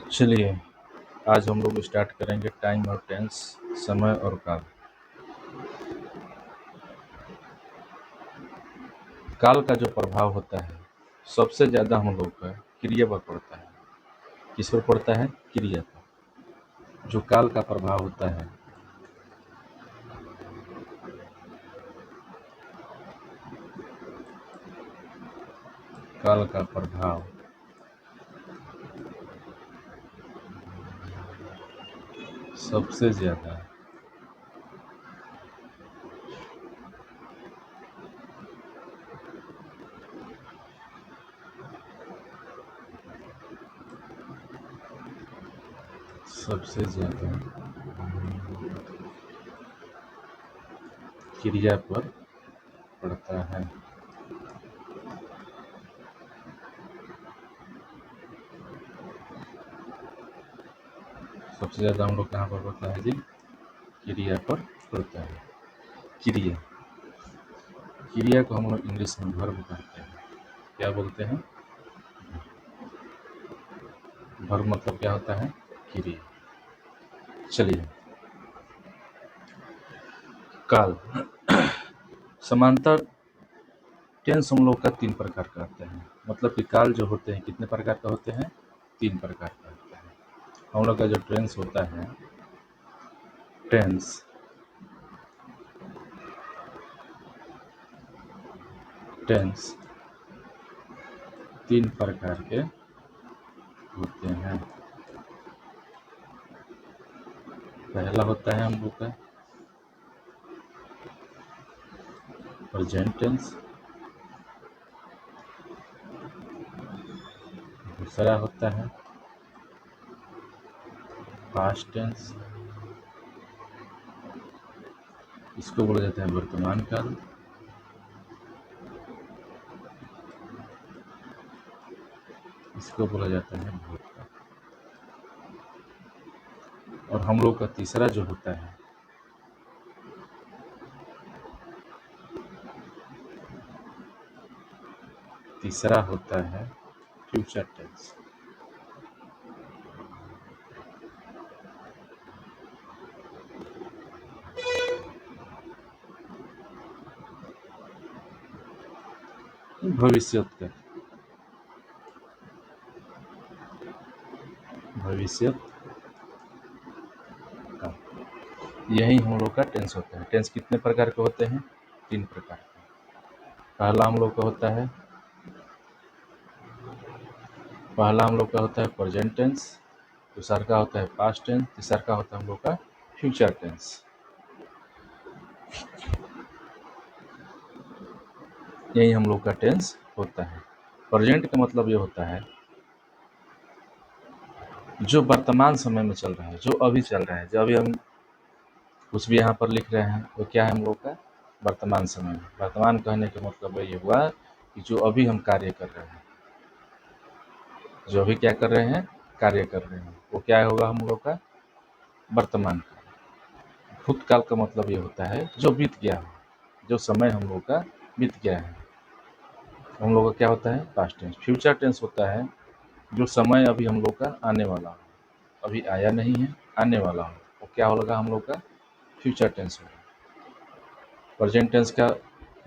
चलिए, आज हम लोग स्टार्ट करेंगे टाइम और टेंस, समय और काल। काल का जो प्रभाव होता है सबसे ज़्यादा हम लोग का क्रिया पर पड़ता है। किस पर पड़ता है? क्रिया पर। जो काल का प्रभाव होता है, काल का प्रभाव सबसे ज़्यादा क्रिया पर पड़ता है। सबसे ज़्यादा हम लोग कहाँ पर पड़ता है जी? क्रिया पर पड़ता है। क्रिया क्रिया को हम लोग इंग्लिश में वर्ब कहते हैं। क्या बोलते हैं? वर्ब मतलब क्या होता है? क्रिया। चलिए, काल समांतर टेंस हम लोग का 3 प्रकार का होते हैं। मतलब कि काल जो होते हैं कितने प्रकार का होते हैं? 3 प्रकार का होता है। हम लोग का जो टेंस होता है, टेंस टेंस 3 प्रकार के होते हैं। पहला होता है हम लोग का प्रेजेंट टेंस, दूसरा होता है पास्ट टेंस, इसको बोला जाता है वर्तमान काल, इसको बोला जाता है भूतकाल। और हम लोग का तीसरा जो होता है, तीसरा होता है फ्यूचर टेंस। भविष्य भविष्य का, यही हम लोग का टेंस होता है। टेंस कितने प्रकार के होते हैं? 3 प्रकार के। पहला हम लोग का होता है प्रेजेंट टेंस, दूसरा का होता है पास्ट टेंस, तीसरा का होता है हम लोग का फ्यूचर टेंस। यही हम लोग का टेंस होता है। प्रेजेंट का मतलब ये होता है जो वर्तमान समय में चल रहा है, जो अभी चल रहा है, जो अभी हम कुछ भी यहाँ पर लिख रहे हैं वो क्या है हम लोग का? वर्तमान समय में। वर्तमान कहने का मतलब ये हुआ कि जो अभी हम कार्य कर रहे हैं, जो अभी क्या कर रहे हैं? कार्य कर रहे हैं, वो क्या होगा हम लोग का? वर्तमान काल। भूतकाल का मतलब ये होता है जो बीत गया हो, जो समय हम लोग का बीत गया है, हम लोग का क्या होता है? Past tense. फ्यूचर टेंस होता है जो समय अभी हम लोग का आने वाला हो, अभी आया नहीं है, आने वाला हो, वो क्या होगा हम लोग का? फ्यूचर टेंस होगा। प्रेजेंट टेंस का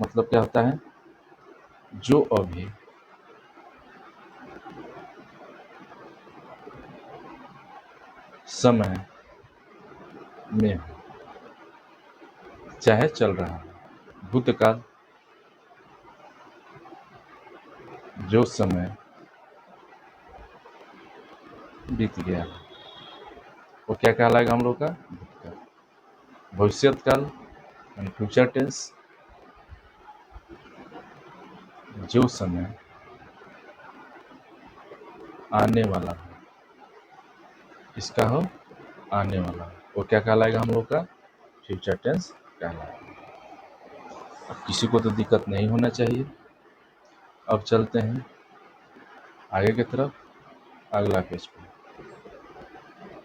मतलब क्या होता है? जो अभी समय में हो, चाहे चल रहा है। भूतकाल जो समय बीत गया है, वो क्या कहलाएगा हम लोग का? भूतकाल। भविष्यत काल यानी फ्यूचर टेंस, जो समय आने वाला है, इसका हो आने वाला है, वो क्या कहलाएगा हम लोग का? फ्यूचर टेंस कहलाएगा। अब किसी को तो दिक्कत नहीं होना चाहिए। अब चलते हैं आगे की तरफ, अगला पेज पे।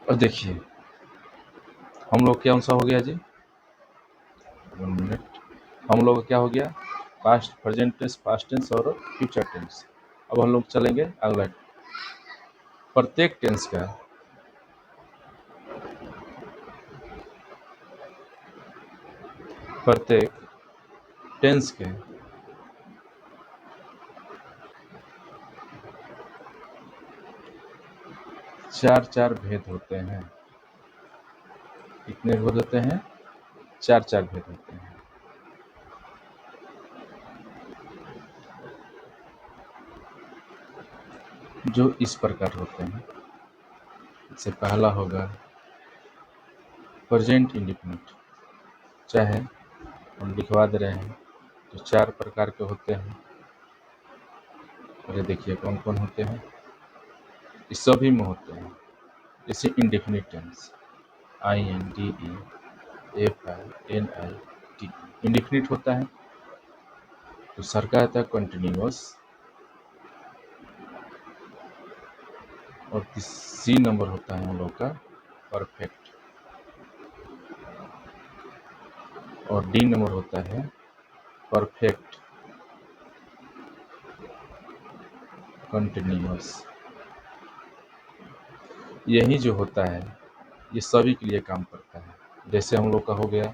और देखिए हम लोग क्या सा हो गया जी? 1 मिनट। हम लोग क्या हो गया? Past, present tense, past tense और फ्यूचर टेंस। अब हम लोग चलेंगे अगला। प्रत्येक टेंस का प्रत्येक टेंस के चार चार भेद होते हैं। कितने भेद होते हैं? चार चार भेद होते हैं। जो इस प्रकार होते हैं। इससे पहला होगा प्रेजेंट इंडेफिनिट, चाहे हम लिखवा दे रहे हैं तो चार प्रकार के होते हैं। अरे देखिए कौन कौन होते हैं, इस सभी में होते हैं। जैसे इंडेफिनिट टेंस, INDEFINIT इंडेफिनिट होता है। तो सर का आता है कंटिन्यूअस, और सी नंबर होता है हम लोग का परफेक्ट, और डी नंबर होता है परफेक्ट कंटिन्यूअस। यही जो होता है ये सभी के लिए काम करता है। जैसे हम लोग का हो गया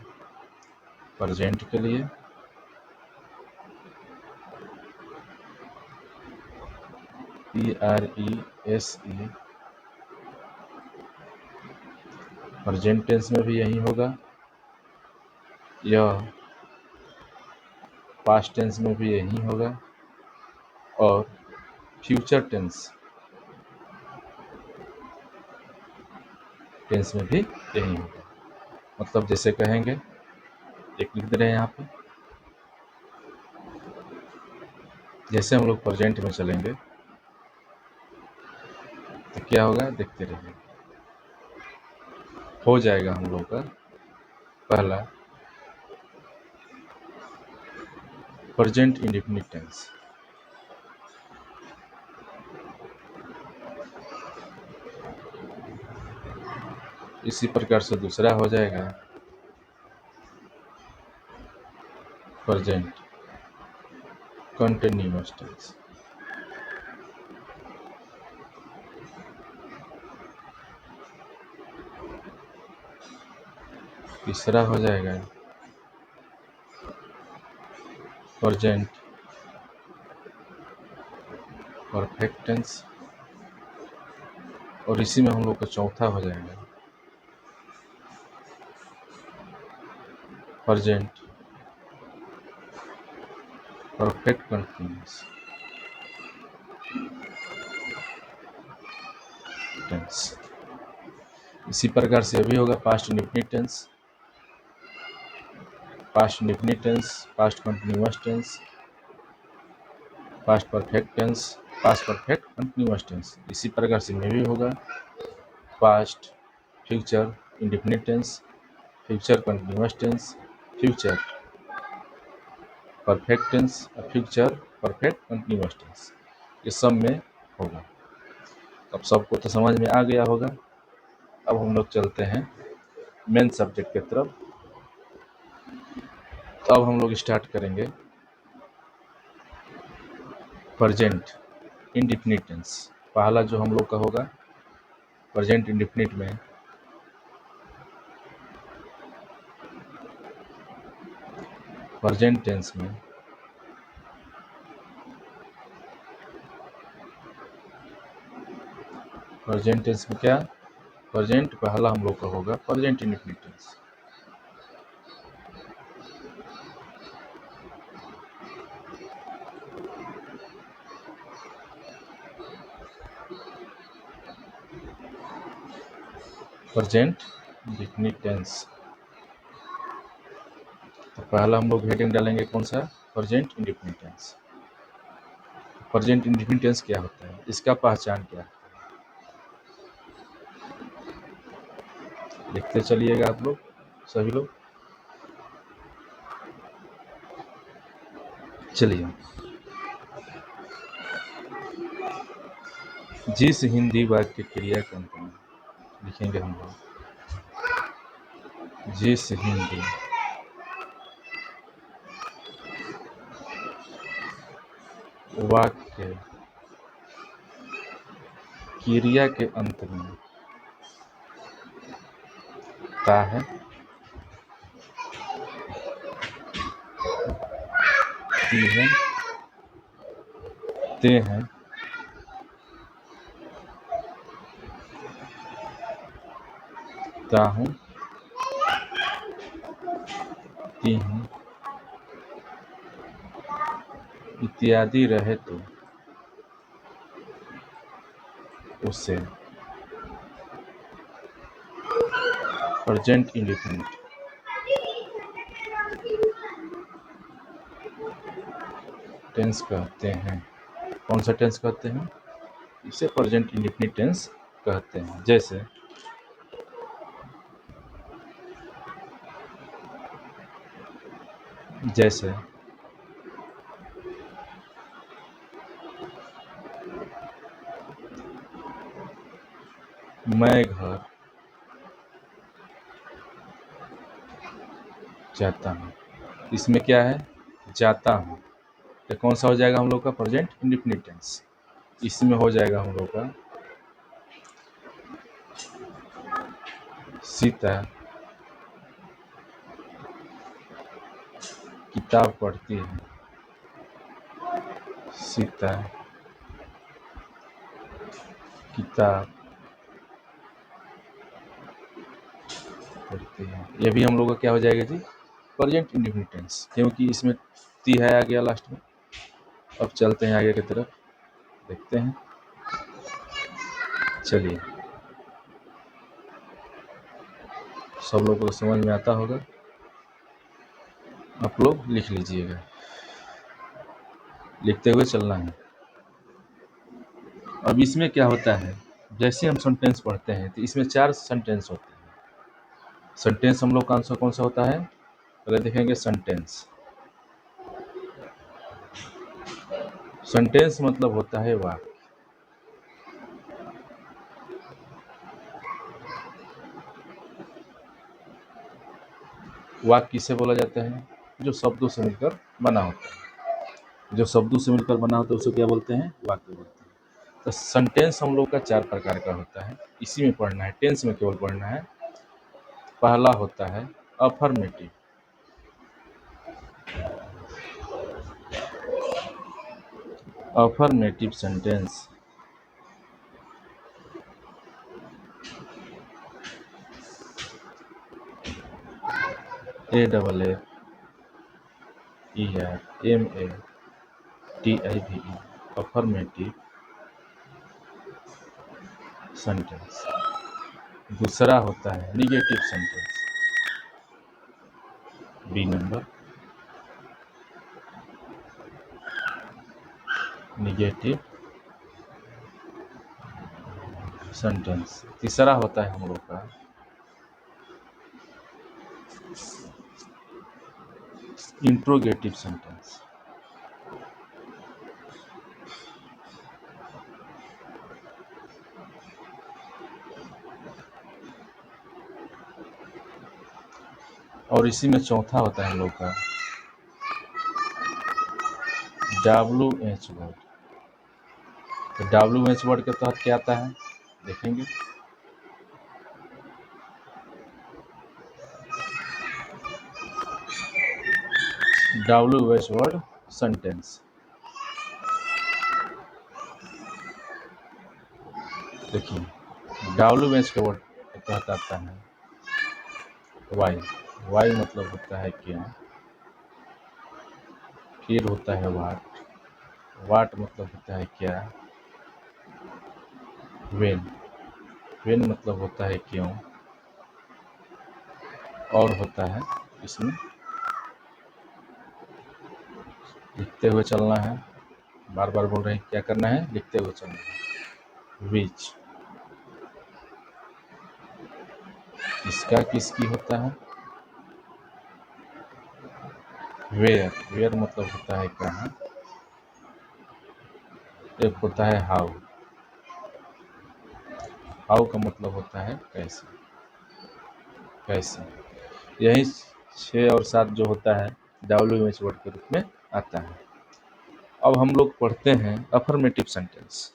प्रेजेंट के लिए, PRESE, प्रेजेंट टेंस में भी यही होगा, यह पास्ट टेंस में भी यही होगा, और फ्यूचर टेंस में भी यही होगा। मतलब जैसे कहेंगे, एक लिख दे रहे हैं यहाँ पे, जैसे हम लोग प्रेजेंट में चलेंगे तो क्या होगा, देखते रहिए। हो जाएगा हम लोग का पहला प्रेजेंट इंडेफिनिट टेंस, इसी प्रकार से दूसरा हो जाएगा प्रेजेंट कंटिन्यूअस टेंस, तीसरा हो जाएगा प्रेजेंट परफेक्ट टेंस, और इसी में हम लोग का चौथा हो जाएगा प्रेजेंट परफेक्ट कंटिन्यूअस टेंस। इसी प्रकार से अभी होगा past indefinite tense, past indefinite tense, past continuous tense, past perfect tense, past perfect continuous tense. इसी प्रकार से में भी होगा past future indefinite tense, future continuous tense, future perfect tense और फ्यूचर परफेक्ट कंटिन्यूअस टेंस। ये सब में होगा। अब सबको तो समझ में आ गया होगा। अब हम लोग चलते हैं मेन सब्जेक्ट की तरफ। तो अब हम लोग स्टार्ट करेंगे प्रेजेंट इंडेफिनिट टेंस। पहला जो हम लोग का होगा प्रेजेंट इंडेफिनिट में प्रेजेंट टेंस में प्रेजेंट टेंस में क्या, प्रेजेंट पहला हम लोग का होगा present indefinite tense. Present indefinite tense, तो पहला हम लोग हेडिंग डालेंगे कौन सा, present indefinite tense. Present indefinite tense क्या होता है, इसका पहचान क्या है, लिखते चलिएगा आप लोग सभी लोग। चलिए, जिस हिंदी वाक्य क्रिया के अंत में लिखेंगे हम लोग, जिस हिंदी वाक्य क्रिया के अंत में ता है, ती है, ते हैं, ता हूँ, ती हूँ, इत्यादि रहे तो उसे प्रेजेंट इंडेफिनिट टेंस कहते हैं। कौन सा टेंस कहते हैं? इसे प्रेजेंट इंडेफिनिट टेंस कहते हैं। जैसे मैं घर जाता हूँ, इसमें क्या है? जाता हूँ। तो कौन सा हो जाएगा हम लोग का? Present indefinite tense. इसमें हो जाएगा हम लोग का सीता किताब पढ़ती है, सीता किताब पढ़ती है। ये भी हम लोग का क्या हो जाएगा जी? प्रेजेंट इंडेफिनिट टेंस, क्योंकि इसमें ती है आ गया लास्ट में। अब चलते हैं आगे की तरफ, देखते हैं। चलिए, सब लोगों को समझ में आता होगा, आप लोग लिख लीजिएगा, लिखते हुए चलना है। अब इसमें क्या होता है, जैसे हम सेंटेंस पढ़ते हैं तो इसमें 4 सेंटेंस होते हैं। सेंटेंस हम लोग का आंसर कौन सा होता है? पहले देखेंगे सेंटेंस। सेंटेंस मतलब होता है वाक्य। वाक्य किसे बोला जाता है? जो शब्दों से मिलकर बना होता है। जो शब्दों से मिलकर बना होता है उसे क्या बोलते हैं? वाक्य बोलते हैं। तो सेंटेंस हम लोग का 4 प्रकार का होता है, इसी में पढ़ना है, टेंस में केवल पढ़ना है। पहला होता है affirmative. Affirmative sentence AFFERMATIVE affirmative sentence. दूसरा होता है negative sentence, B number, negative sentence. तीसरा होता है हम लोग का इंट्रोगेटिव सेंटेंस। और इसी में चौथा होता है हम लोग का WH वर्ड। तो WH वर्ड के तहत क्या आता है देखेंगे। WH वर्ड सेंटेंस, देखिए WH के वर्ड के तहत आता है वाई। वाई मतलब होता है क्या, फिर होता है वाट। वाट मतलब होता है क्या, वेन। वेन मतलब होता है क्यों, और होता है इसमें लिखते हुए चलना है। बार बार बोल रहे हैं क्या करना है, लिखते हुए चलना है। विच, किसका किसकी होता है। वेयर, वेयर मतलब होता है कहाँ। एक होता है हाउ, हाउ का मतलब होता है कैसे, कैसे। यही 6 और 7 जो होता है WH वर्ड के रूप में आता है। अब हम लोग पढ़ते हैं अफर्मेटिव सेंटेंस।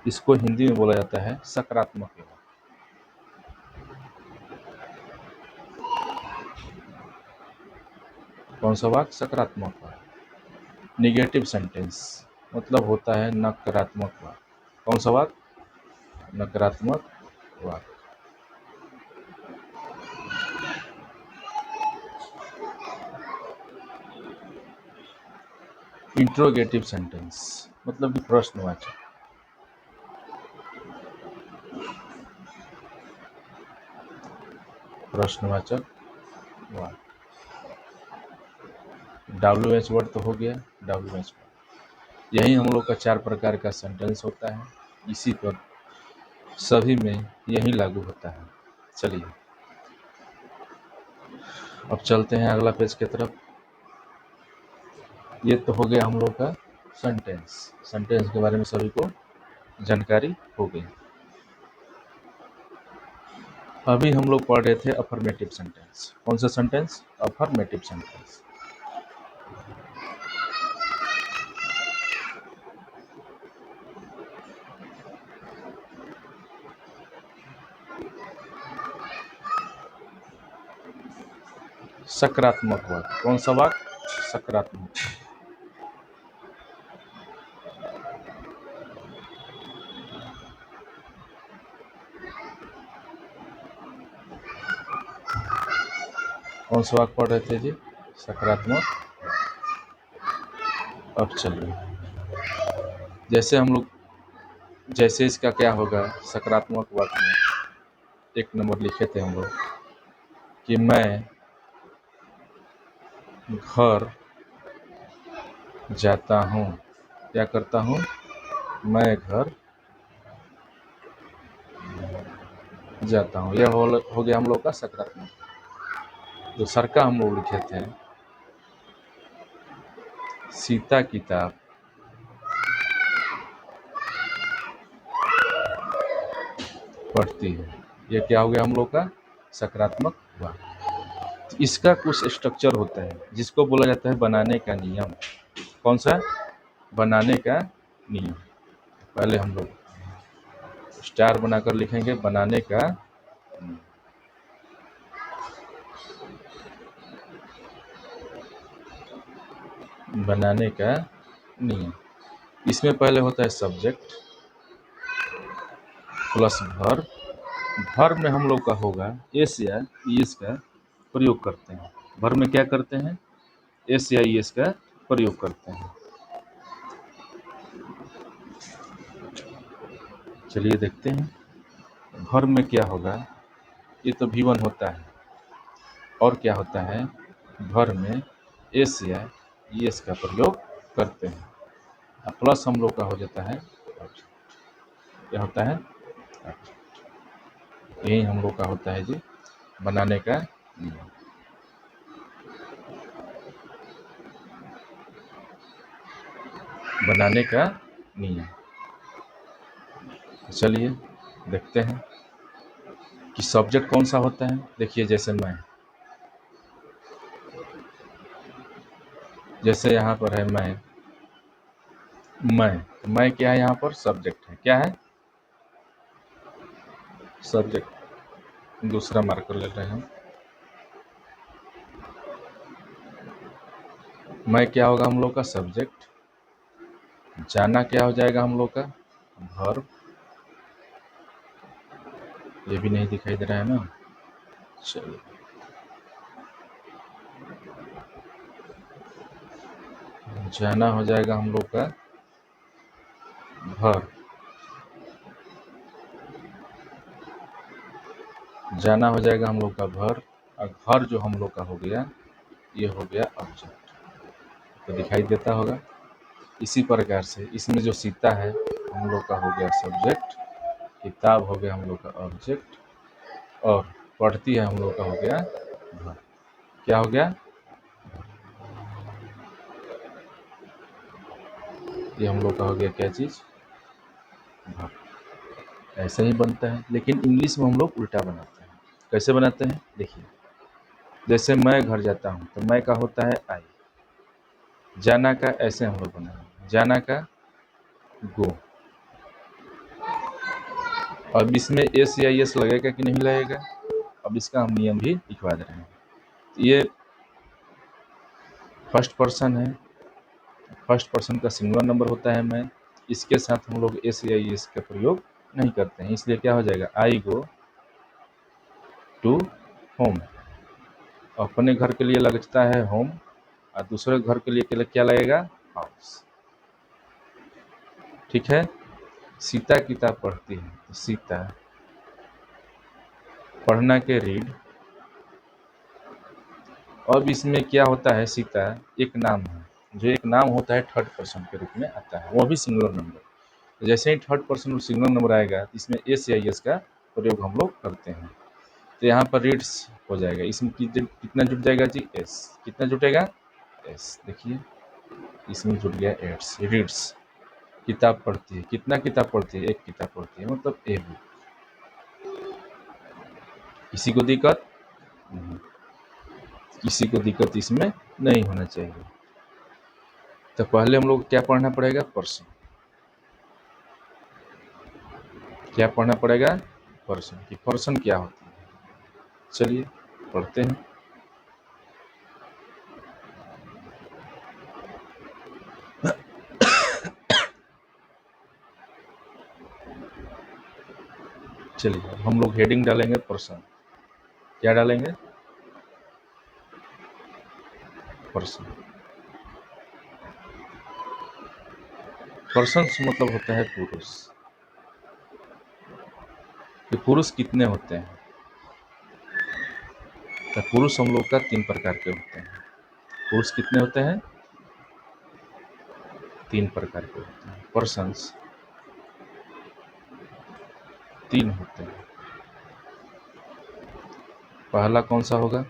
इसको हिंदी में बोला जाता है सकारात्मक वाक्य। कौन सा वाक्य? सकारात्मक वाक्य। निगेटिव सेंटेंस मतलब होता है नकारात्मक वाक्य। कौन सा वाक्य? नकारात्मक वाक्य। इंट्रोगेटिव सेंटेंस मतलब कि प्रश्नवाचक। प्रश्नवाचक वाक्य। WH वर्ड तो हो गया, WH वर्ड। यही हम लोग का 4 प्रकार का सेंटेंस होता है, इसी पर सभी में यही लागू होता है। चलिए अब चलते हैं अगला पेज की तरफ। ये तो हो गया हम लोग का सेंटेंस। सेंटेंस के बारे में सभी को जानकारी हो गई। अभी हम लोग पढ़ रहे थे अफर्मेटिव सेंटेंस। कौन सा सेंटेंस? Affirmative sentence. सकारात्मक वाक्य। कौन सा वाक्य? सकारात्मक। कौन सा वाक्य पढ़ रहे थे जी? सकारात्मक। अब चलिए, जैसे हम लोग जैसे इसका क्या होगा सकारात्मक वाक्य में 1 नंबर लिखे थे हम लोग कि मैं घर जाता हूँ। क्या करता हूँ? मैं घर जाता हूँ। यह हो गया हम लोग का सकारात्मक। जो सर का हम लोग लिखे थे, सीता किताब पढ़ती है। यह क्या हो गया हम लोग का सकारात्मक वाक्य। इसका कुछ स्ट्रक्चर होता है जिसको बोला जाता है बनाने का नियम। कौन सा? बनाने का नियम। पहले हम लोग स्टार बनाकर लिखेंगे बनाने का नियम। बनाने का नियम। इसमें पहले होता है सब्जेक्ट प्लस वर्ब। वर्ब में हम लोग का होगा एस या ईएस का प्रयोग करते हैं। वर्ब में क्या करते हैं? एस या ईएस का प्रयोग करते हैं। चलिए देखते हैं वर्ब में क्या होगा। ये तो V1 होता है। और क्या होता है? वर्ब में एस या ईएस का प्रयोग करते हैं। प्लस हम लोग का हो जाता है क्या होता है? यही हम लोग का होता है जी बनाने का नियम। बनाने का नियम। चलिए देखते हैं कि सब्जेक्ट कौन सा होता है। देखिए जैसे जैसे यहाँ पर है मैं क्या है? यहाँ पर सब्जेक्ट है। क्या है? सब्जेक्ट। दूसरा मार्कर ले रहे हैं। मैं क्या होगा हम लोग का? सब्जेक्ट। जाना क्या हो जाएगा हम लोग का? वर्ब। ये भी नहीं दिखाई दे रहा है ना। चलिए जाना हो जाएगा हम लोग का वर्ब। जाना हो जाएगा हम लोग का वर्ब। और घर जो हम लोग का हो गया ये हो गया ऑब्जेक्ट। तो दिखाई देता होगा। इसी प्रकार से इसमें जो सीता है हम लोग का हो गया सब्जेक्ट। किताब हो गया हम लोग का ऑब्जेक्ट। और पढ़ती है हम लोग का हो गया वर्ब। क्या हो गया? ये हम लोग का हो गया क्या चीज़? वर्ब। ऐसे ही बनता है, लेकिन इंग्लिश में हम लोग उल्टा बनाते हैं। कैसे बनाते हैं? देखिए जैसे मैं घर जाता हूँ तो मैं का होता है आई। जाना का ऐसे हम लोग बनाएंगे जाना का गो। अब इसमें एस या एस लगेगा कि नहीं लगेगा? अब इसका हम नियम भी लिखवा दे रहे हैं। ये फर्स्ट पर्सन है फर्स्ट पर्सन का सिंगुलर नंबर होता है मैं, इसके साथ हम लोग एस या एस का प्रयोग नहीं करते हैं, इसलिए क्या हो जाएगा, आई गो टू होम। अपने घर के लिए लगता है होम और दूसरे घर के लिए क्या लगेगा, हाउस। ठीक है। सीता किताब पढ़ती है, तो सीता, पढ़ना के रीड। अब इसमें क्या होता है, सीता एक नाम है, जो एक नाम होता है थर्ड पर्सन के रूप में आता है, वो भी सिंगुलर नंबर। तो जैसे ही थर्ड पर्सन और सिंगुलर नंबर आएगा तो इसमें एस या एस का प्रयोग हम लोग करते हैं। तो यहाँ पर रीड्स हो जाएगा, इसमें कितना जुट जाएगा जी, एस। कितना जुटेगा, एस। देखिए इसमें जुट गया एड्स, रीड्स। किताब पढ़ती है, कितना किताब पढ़ती है, एक किताब पढ़ती है, मतलब ए बुक। किसी को दिक्कत नहीं, किसी को दिक्कत इसमें नहीं होना चाहिए। तो पहले हम लोग क्या पढ़ना पड़ेगा, पर्सन। क्या पढ़ना पड़ेगा, पर्सन। कि पर्सन क्या होती है, चलिए पढ़ते हैं। चलिए हम लोग हेडिंग डालेंगे पर्सन। क्या डालेंगे, पर्सन। पर्सन मतलब होता है पुरुष। कि पुरुष कितने होते हैं, तो पुरुष हम लोग का 3 प्रकार के होते हैं। पुरुष कितने होते हैं, 3 प्रकार के होते हैं। पर्सन्स 3 होते हैं। पहला कौन सा होगा,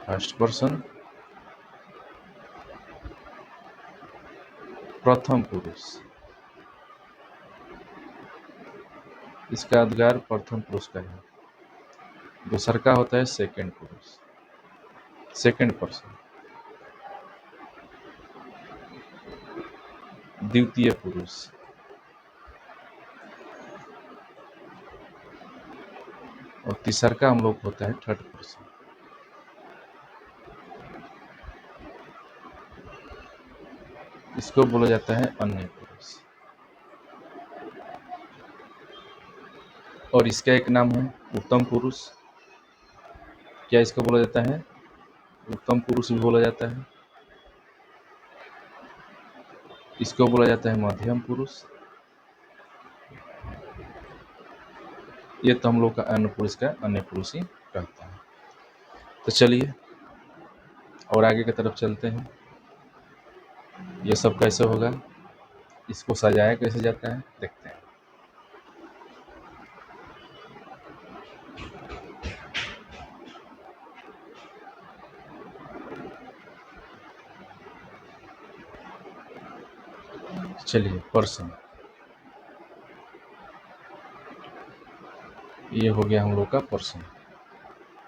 फर्स्ट पर्सन, प्रथम पुरुष। इसका अधिकार प्रथम पुरुष का है। दूसर का होता है सेकंड पुरुष, सेकंड पर्सन। द्वितीय पुरुष। और तीसर का हम लोग होता है थर्ड पर्सन। इसको बोला जाता है अन्य पुरुष। और इसका एक नाम है उत्तम पुरुष। क्या इसको बोला जाता है, उत्तम पुरुष भी बोला जाता है। इसको बोला जाता है मध्यम पुरुष। ये तो हम लोग का अन्य पुरुष का अन्य पुरुष ही कहता है। तो चलिए और आगे की तरफ चलते हैं। ये सब कैसे होगा, इसको सजाया कैसे जाता है, देखते हैं। चलिए पर्सन, ये हो गया हम लोग का पर्सन।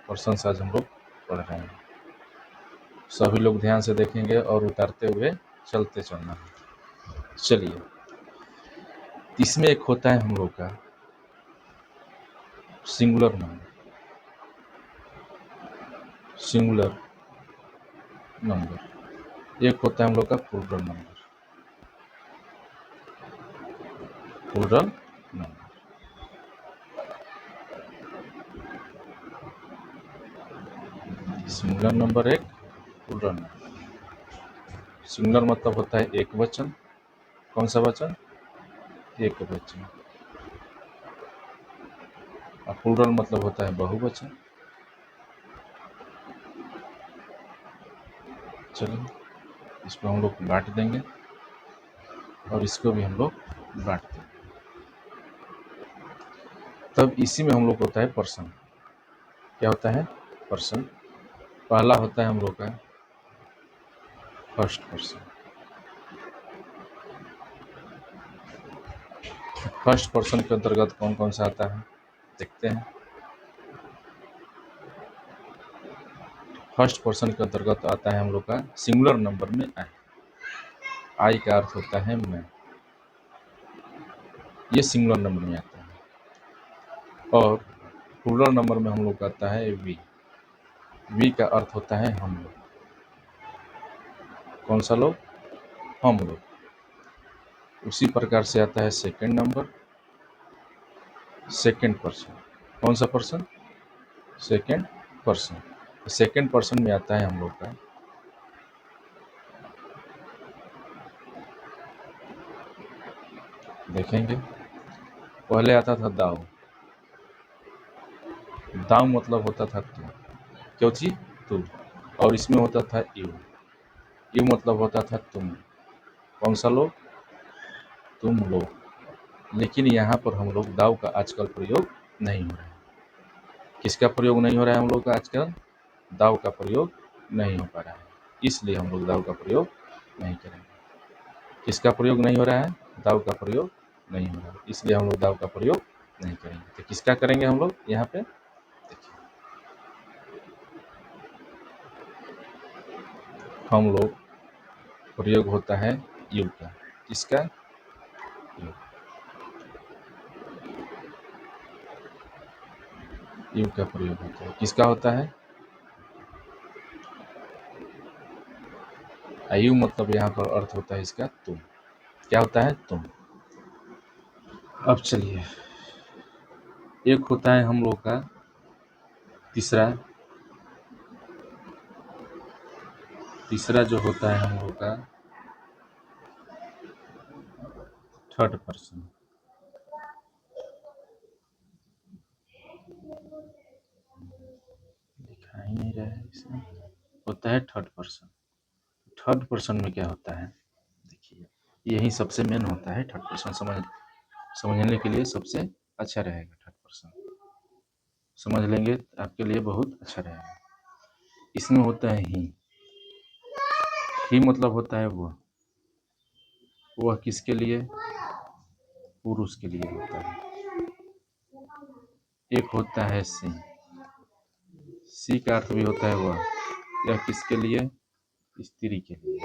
पर्सन आज हम लोग पढ़ रहे हैं। सभी लोग ध्यान से देखेंगे और उतारते हुए चलते चलना है। चलिए इसमें एक होता है हम लोग का सिंगुलर नंबर। सिंगुलर नंबर एक होता है हम लोग का plural number. Plural number singular number एक, प्लूरल नंबर। सिंगुलर मतलब होता है एक वचन। कौन सा वचन, एक वचन। और प्लूरल मतलब होता है बहुवचन। चलिए इसको हम लोग बांट देंगे और इसको भी हम लोग बांट देंगे। तब इसी में हम लोग होता है पर्सन। क्या होता है, पर्सन। पहला होता है हम लोग का फर्स्ट पर्सन। फर्स्ट पर्सन के अंतर्गत कौन कौन सा आता है, देखते हैं। फर्स्ट पर्सन के अंतर्गत आता है हम लोग का सिंगुलर नंबर में आई। आई का अर्थ होता है मैं, ये सिंगुलर नंबर में आता है। और प्लूरल नंबर में हम लोग का आता है वी। वी का अर्थ होता है हम लोग। कौन सा लोग? हम लोग। उसी प्रकार से आता है सेकंड नंबर, सेकंड पर्सन। कौन सा person? Second person. Second person में आता है हम लोग का देखेंगे, पहले आता था दाव। दाव मतलब होता था तू, क्यों चीज? तू। और इसमें होता था यू। यू मतलब होता था तुम। कौन सा लोग? तुम लोग। लेकिन यहाँ पर हम लोग दाव का आजकल प्रयोग नहीं हो रहा है। किसका प्रयोग नहीं हो रहा है हम लोग का आजकल? दाव का प्रयोग नहीं हो पा रहा है, इसलिए हम लोग दाव का प्रयोग नहीं करेंगे। किसका प्रयोग नहीं हो रहा है? दाव का प्रयोग नहीं हो रहा है, इसलिए हम लोग दाव का प्रयोग नहीं करेंगे। तो किसका करेंगे हम लोग यहाँ पे? देखिए, हम लोग प्रयोग होता है यू का। किसका? यू। यू का प्रयोग होता है। किसका होता है? यू मतलब यहाँ पर अर्थ होता है इसका तुम। क्या होता है? तुम। अब चलिए, एक होता है हम लोग का तीसरा। तीसरा जो होता है हम लोग का थर्ड पर्सन। दिखा ही नहीं रहा है इसमें। होता है थर्ड पर्सन। थर्ड पर्सन में क्या होता है देखिए, यही सबसे मेन होता है थर्ड पर्सन। समझने के लिए सबसे अच्छा रहेगा थर्ड पर्सन। समझ लेंगे तो आपके लिए बहुत अच्छा रहेगा। इसमें होता है ही मतलब होता है वह किसके लिए? पुरुष के लिए होता है। एक होता है सी। सी का अर्थ भी होता है वह। यह किसके लिए? स्त्री के लिए।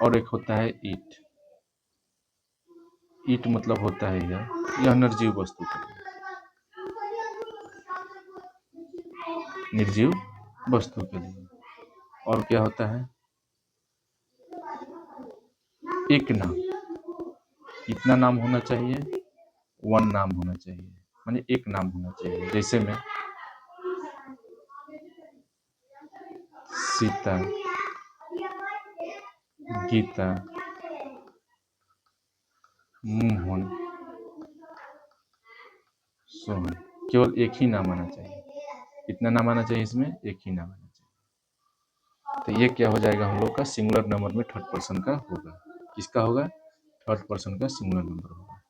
और एक होता है ईट। ईट मतलब होता है यह निर्जीव वस्तु के लिए। निर्जीव वस्तु के लिए। और क्या होता है? एक नाम। कितना नाम होना चाहिए? वन नाम होना चाहिए, माने एक नाम होना चाहिए। जैसे में सीता, गीता, मोहन, सोहन। केवल एक ही नाम आना चाहिए। कितना नाम आना चाहिए इसमें? एक ही नाम आना चाहिए। तो ये क्या हो जाएगा हम लोग का? सिंगुलर नंबर में थर्ड पर्सन का होगा। किसका होगा? थर्ड पर्सन का सिंगुलर नंबर होगा।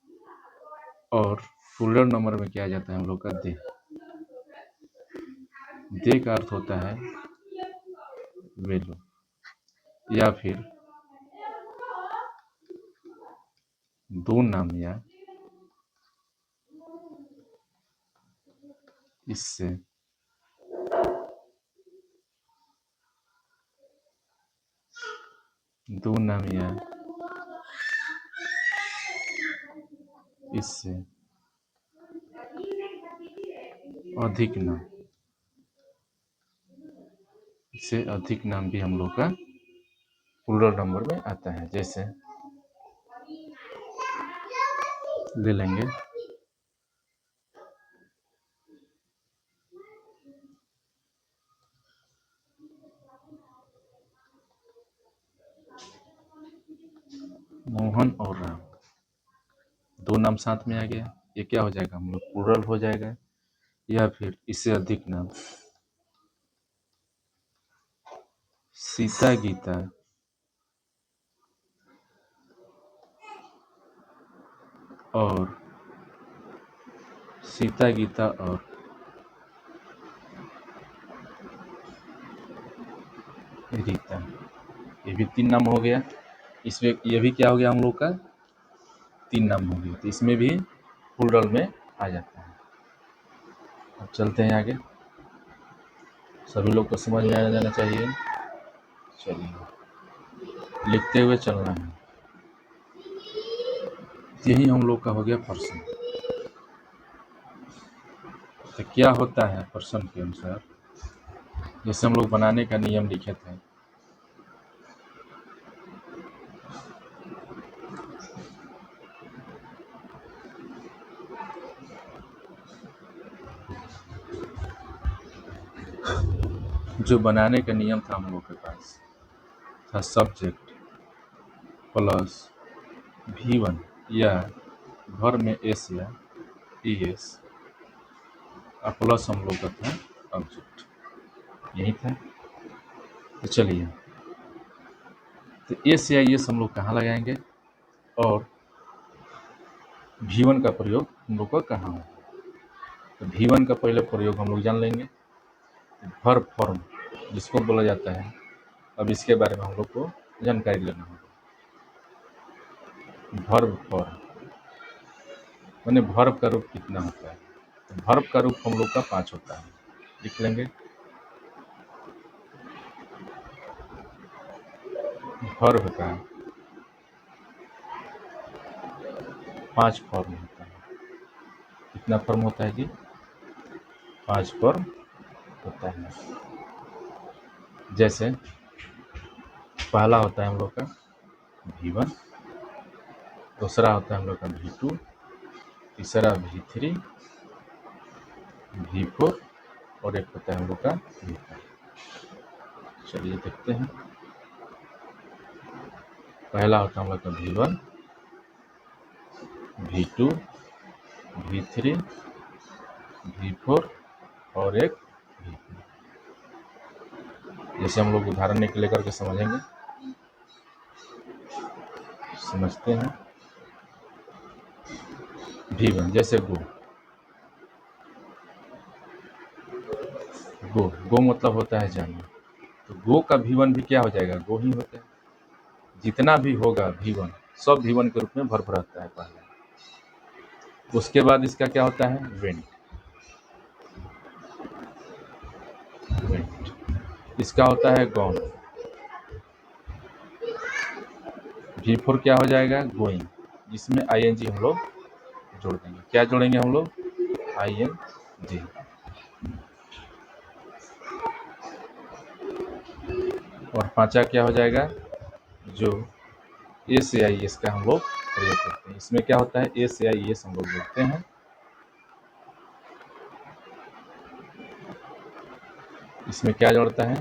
और प्लूरल नंबर में क्या आ जाता है हम लोग का? दे। दे का अर्थ होता है वे लोग, या फिर दो नाम, या इससे दो नाम, या इससे अधिक नाम। इससे अधिक नाम भी हम लोग का प्लूरल नंबर में आता है। जैसे ले लेंगे मोहन और राम। दो नाम साथ में आ गया, ये क्या हो जाएगा हम लोग? प्लूरल हो जाएगा। या फिर इससे अधिक नाम, सीता, गीता और सीता, गीता और रीता। ये भी तीन नाम हो गया। इसमें ये भी क्या हो गया हम लोग का? तीन नाम हो गया। तो इसमें भी प्लूरल में आ जाता है। अब चलते हैं आगे। सभी लोग को समझ में आ जाना चाहिए। चलिए, लिखते हुए चलना है। यही हम लोग का हो गया पर्सन। तो क्या होता है पर्सन के अनुसार? जैसे हम लोग बनाने का नियम लिखे थे, जो बनाने का नियम था हम लोग के पास था सब्जेक्ट प्लस V1 या भर में एस या ES और प्लस हम लोग का था ऑब्जेक्ट, यही था। तो चलिए, तो एस या ES हम लोग कहाँ लगाएंगे और V1 का प्रयोग हम लोग का कहाँ होगा। तो V1 का पहले प्रयोग हम लोग जान लेंगे, वर्ब फॉर्म जिसको बोला जाता है। अब इसके बारे में हम लोग को जानकारी लेना होगा। वर्ब फॉर्म माने वर्ब का रूप कितना होता है। तो वर्ब का रूप हम लोग का 5 होता है, लिख लेंगे। वर्ब का 5 फॉर्म होता है। कितना फॉर्म होता है जी? 5 फॉर्म होता है। जैसे पहला होता है हम लोग का V1, दूसरा होता है हम लोग का V2, तीसरा V3, V4 और एक होता है हम लोग का V5। चलिए देखते हैं। पहला होता है हम लोग का V1, V2, V3, V4 और एक V5। जैसे हम लोग उदाहरण लेकर के समझेंगे, समझते हैं। V1 जैसे गो, गो गो मतलब होता है जाना। तो गो का V1 भी क्या हो जाएगा? गो ही होता है। जितना भी होगा V1 सब V1 के रूप में वर्ब रहता है पहले। उसके बाद इसका क्या होता है? वेंट। वेंट इसका होता है गॉन। V4 क्या हो जाएगा? गोइंग, जिसमें ING हम लोग जोड़ देंगे। क्या जोड़ेंगे हम लोग? ING। और पांचवा क्या हो जाएगा? जो एस या ES का हम लोग प्रयोग करते हैं। इसमें क्या होता है? एस या ES हम लोग जोड़ते हैं। इसमें क्या जोड़ता है?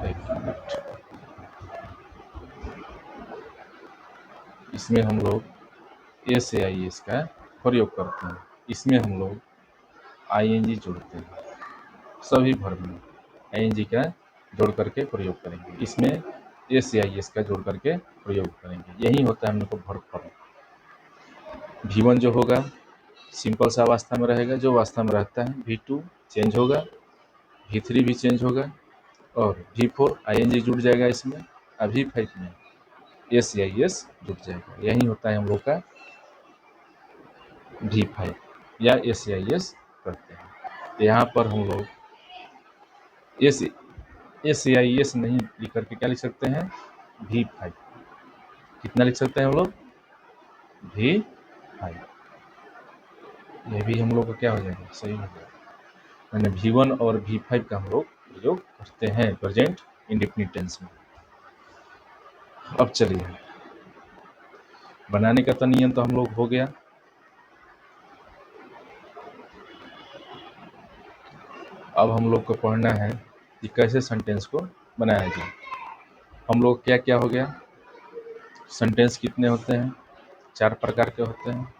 एक मिनट। इसमें हम लोग एस या ES का प्रयोग करते हैं। इसमें हम लोग ING जोड़ते हैं। सभी वर्ब में ING का जोड़ करके प्रयोग करेंगे। इसमें एस या ES का जोड़ करके प्रयोग करेंगे। यही होता है हम लोग को वर्ब फॉर्म। V1 जो होगा सिंपल सा अवस्था में रहेगा, जो अवस्था में रहता है। V2 चेंज होगा, V3 भी चेंज होगा और V4 ING जुड़ जाएगा इसमें। अभी V5 में एस या ES जुड़ जाएगा। यही होता है हम लोग का V5 या एस या ES करते हैं। तो यहाँ पर हम लोग एस या ES नहीं लिख करके क्या लिख सकते हैं? V5। कितना लिख सकते हैं हम लोग? V5। ये भी हम लोग का क्या हो जाएगा? सही हो जाएगा। मैंने V1 और V5 का हम लोग प्रयोग करते हैं प्रेजेंट इंडेफिनिट टेंस में। अब चलिए, बनाने का तो नियम तो हम लोग हो गया। अब हम लोग को पढ़ना है कि कैसे सेंटेंस को बनाया जाए। हम लोग क्या क्या हो गया? सेंटेंस कितने होते हैं? 4 प्रकार के होते हैं।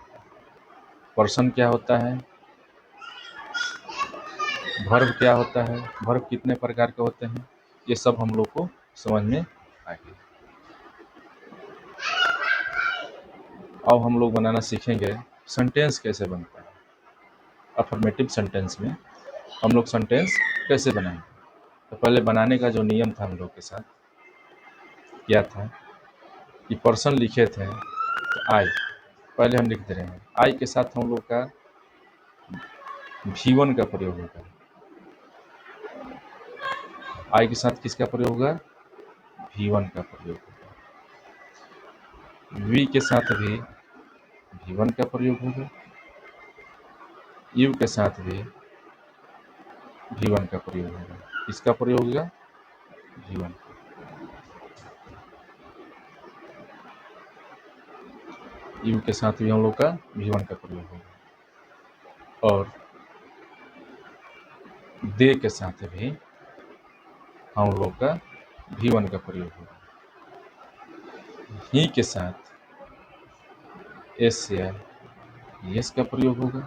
पर्सन क्या होता है? वर्ब क्या होता है? वर्ब कितने प्रकार के होते हैं? ये सब हम लोग को समझ में आ गया। अब हम लोग बनाना सीखेंगे सेंटेंस कैसे बनता है। अफर्मेटिव सेंटेंस में हम लोग सेंटेंस कैसे बनाएंगे। तो पहले बनाने का जो नियम था हम लोग के साथ क्या था कि पर्सन लिखे थे तो आई पहले हम लिख दे रहे हैं। आई के साथ हम लोग का V1 का प्रयोग होगा। आई के साथ किसका प्रयोग होगा? V1 का प्रयोग होगा। V के साथ भी V1 का प्रयोग होगा। यू के साथ भी V1 का प्रयोग होगा। किसका प्रयोग होगा? V1। यू के साथ भी हम लोग का V1 का प्रयोग होगा। और दे के साथ भी हम लोग का V1 का प्रयोग होगा। ही के साथ एस या एस का प्रयोग होगा।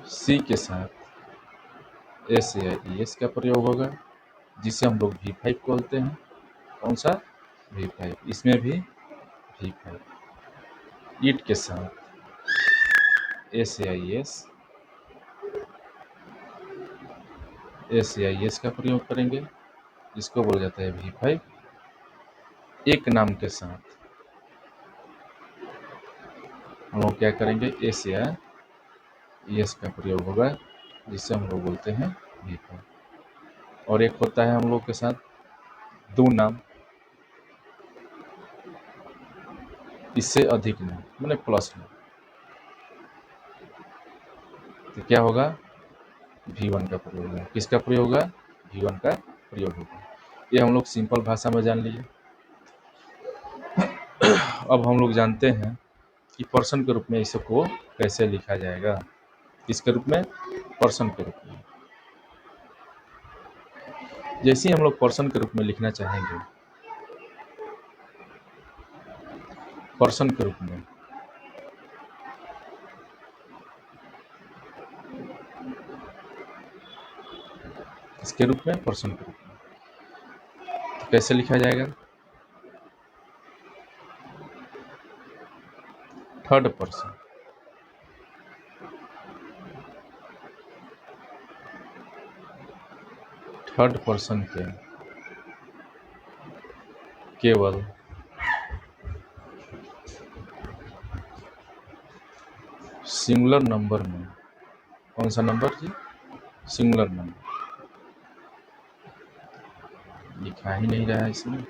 सी के साथ एस या एस का प्रयोग होगा, जिसे हम लोग V5 बोलते हैं। कौन सा? V5। इसमें भी V5। ईट के साथ एस या एस का प्रयोग करेंगे, जिसको बोला जाता है V5। एक नाम के साथ हम लोग क्या करेंगे? एस या एस का प्रयोग होगा, जिससे हम लोग बोलते हैं V5। और एक होता है हम लोग के साथ दो नाम, इससे अधिक नाम, मैंने प्लस नाम, तो क्या होगा? V1 का प्रयोग होगा। किसका प्रयोग होगा? V1 का प्रयोग होगा। ये हम लोग सिंपल भाषा में जान लिए। अब हम लोग जानते हैं कि पर्सन के रूप में इसको कैसे लिखा जाएगा। किसके रूप में? पर्सन के रूप में। जैसे ही हम लोग पर्सन के रूप में लिखना चाहेंगे, पर्सन के रूप में इसके रूप में, पर्सन के रूप में, तो कैसे लिखा जाएगा? Third person. थर्ड पर्सन के केवल सिंगुलर नंबर में। कौन सा नंबर जी? Singular number. लिखा ही नहीं रहा है इसमें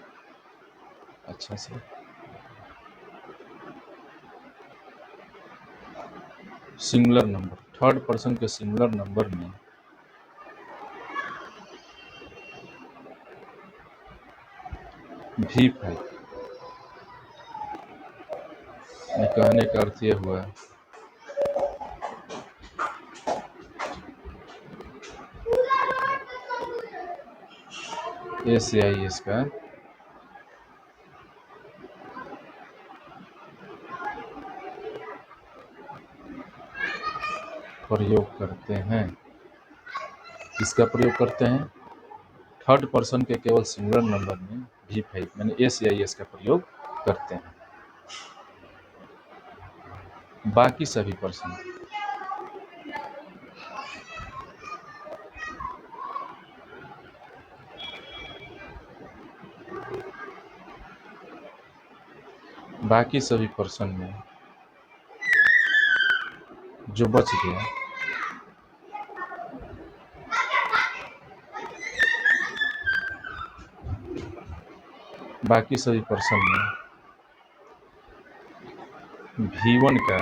अच्छा से। सिंगुलर नंबर, थर्ड पर्सन के सिंगुलर नंबर में V5। कहने का अर्थ ये हुआ एस या एस का प्रयोग करते हैं। किसका प्रयोग करते हैं? थर्ड पर्सन के केवल सिंगुलर नंबर में V5 मैंने एस या एस का प्रयोग करते हैं। बाकी सभी पर्सन बाकी सभी पर्सन में जो बच गया, बाकी सभी पर्सन में V1 का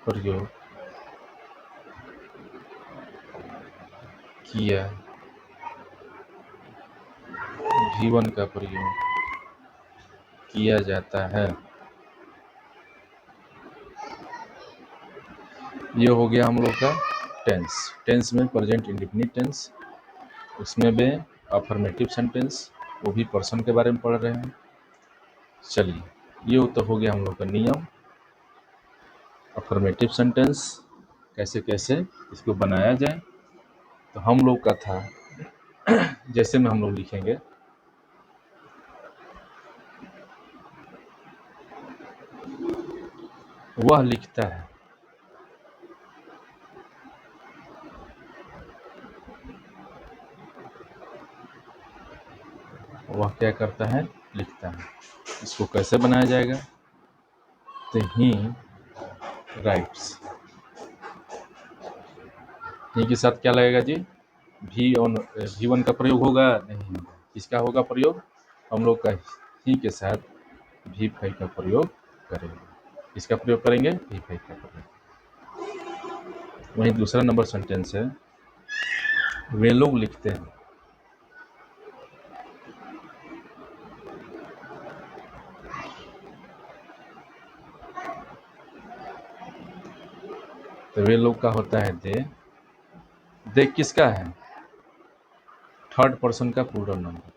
प्रयोग किया। V1 का प्रयोग किया जाता है। ये हो गया हम लोग का टेंस। टेंस में प्रेजेंट इंडेफिनिट टेंस, उसमें भी अफर्मेटिव सेंटेंस, वो भी पर्सन के बारे में पढ़ रहे हैं। चलिए, ये तो हो गया हम लोग का नियम। अफर्मेटिव सेंटेंस कैसे कैसे इसको बनाया जाए, तो हम लोग का था जैसे में हम लोग लिखेंगे वह लिखता है। वह क्या करता है? लिखता है। इसको कैसे बनाया जाएगा? तो ही राइट्स। ही के साथ क्या लगेगा जी? V1 का प्रयोग होगा? नहीं होगा। किसका होगा प्रयोग? हम लोग का ही के साथ V5 का प्रयोग करेंगे। किसका प्रयोग करेंगे? V5 का प्रयोग। वहीं दूसरा नंबर सेंटेंस है, वे लोग लिखते हैं। तो वे लोग का होता है दे किसका है? थर्ड पर्सन का प्लूरल नंबर।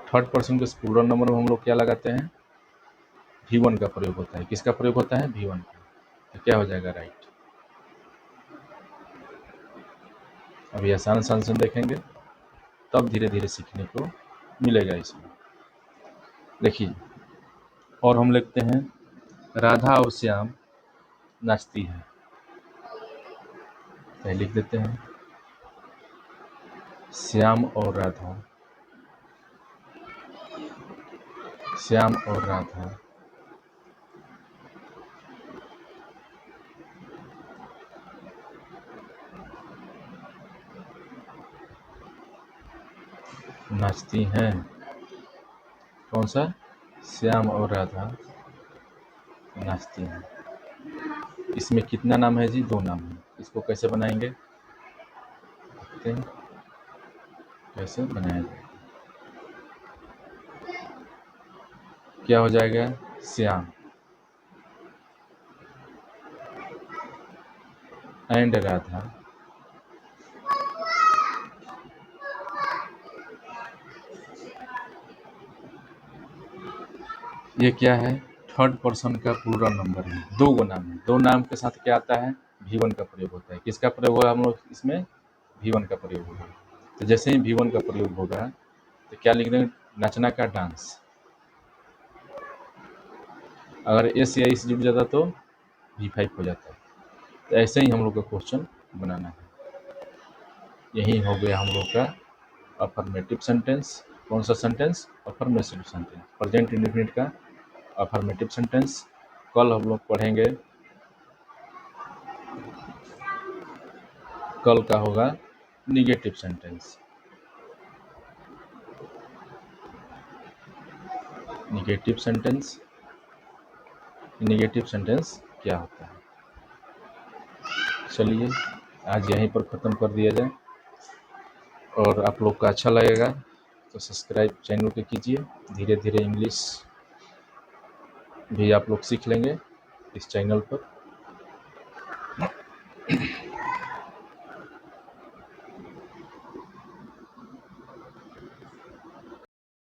थर्ड पर्सन के प्लूरल नंबर में हम लोग क्या लगाते हैं? V1 का प्रयोग होता है। किसका प्रयोग होता है? V1 का। तो क्या हो जाएगा? राइट। अभी आसान आसान से देखेंगे तब धीरे धीरे सीखने को मिलेगा इसमें। देखिए, और हम लिखते हैं राधा और श्याम नाचती है। तो लिख देते हैं श्याम और राधा, श्याम और राधा नाचती हैं। कौन सा? श्याम और राधा नाचती हैं। इसमें कितना नाम है जी? 2 नाम है। इसको कैसे बनाएंगे? देखते हैं कैसे बनाया जाए। क्या हो जाएगा? श्याम एंड राधा ये क्या है? थर्ड पर्सन का प्लूरल नंबर है। 2 गो नाम है। 2 नाम के साथ क्या आता है? V1 का प्रयोग होता है। किसका प्रयोग होगा हम लोग इसमें? V1 का प्रयोग होगा। तो जैसे ही V1 का प्रयोग होगा तो क्या लिख देंगे? नचना का डांस। अगर S या इस जुड़ जाता तो V5 हो जाता है। तो ऐसे ही हम लोग का क्वेश्चन बनाना है। यही हो गया हम लोग का अफर्मेटिव सेंटेंस। कौन सा sentence? Affirmative sentence. Present indefinite का अफर्मेटिव सेंटेंस। कल हम लोग पढ़ेंगे, कल का होगा negative sentence. Negative sentence, negative sentence क्या होता है? चलिए आज यहीं पर ख़त्म कर दिया जाए। और आप लोग का अच्छा लगेगा तो सब्सक्राइब चैनल को कीजिए। धीरे धीरे इंग्लिश भी आप लोग सीख लेंगे इस चैनल पर।